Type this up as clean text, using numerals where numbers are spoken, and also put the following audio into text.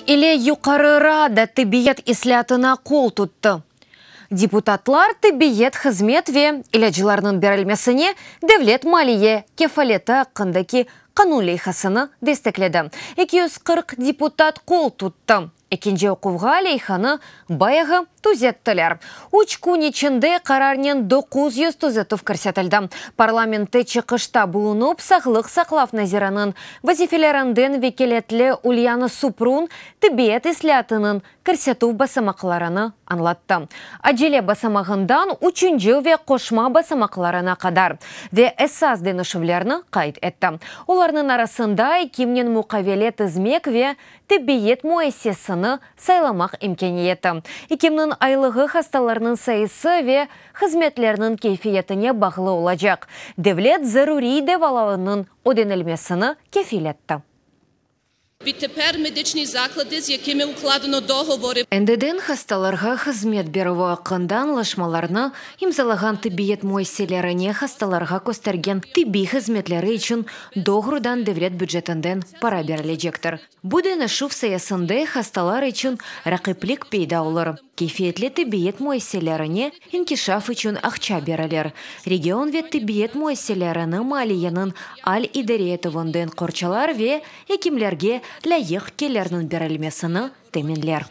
Иле юқарыра да тибиет ислятына қол тұтты. Депутатлар тибиет хызмет ве иләджіларның берілмесіне девлет малие кефалеті қындаки қанулей хасыны дестекледі. 240 депутат қол тұтты. Екенже оқуға лейханы баяғы түзеттілер. Уч күнечінде қарарнен 900 түзетів көрсетілді. Парламентте чықышта бұлынып сақлық сақлав назиранын вазифелерінден векелетлі Ульяна Супрун тибиет ислятының көрсету басамақларыны анлатты. Аджеле басамағындан үшінші ве қошма басамақларына қадар ве эссаз денішівлеріні қайт етті. Оларының арасында екімнен мұқавелет ізмек ве тибиет муэссесіні сайламақ имкениеті. Екімнің айлығы хасталарының сайысы ве хызметлерінің кейфиетіне бағылы олacak. Devlet зарури девалауының оденілмесіні кефилетті. Відтепер медичні заклади, з якими укладено договори. НДД хасталарға хызмет беруі ақындан лашмаларны имзалаған тибиет муэсселеріне хасталарға көстерген тиби хызметлері үшін доғрудан девлет бюджетінден пара берілежектір. Будені шув саясынды хасталар үшін рақиплік пейда олар. Кейфиетлі тибиет муэсселеріне инкишаф үшін ақча берілер. Регион вет тибиет муэсселеріні малиянын аль-идариетовынден қорчалар ве екімлерге ләйіқ келерінің берілмесіні теменлер.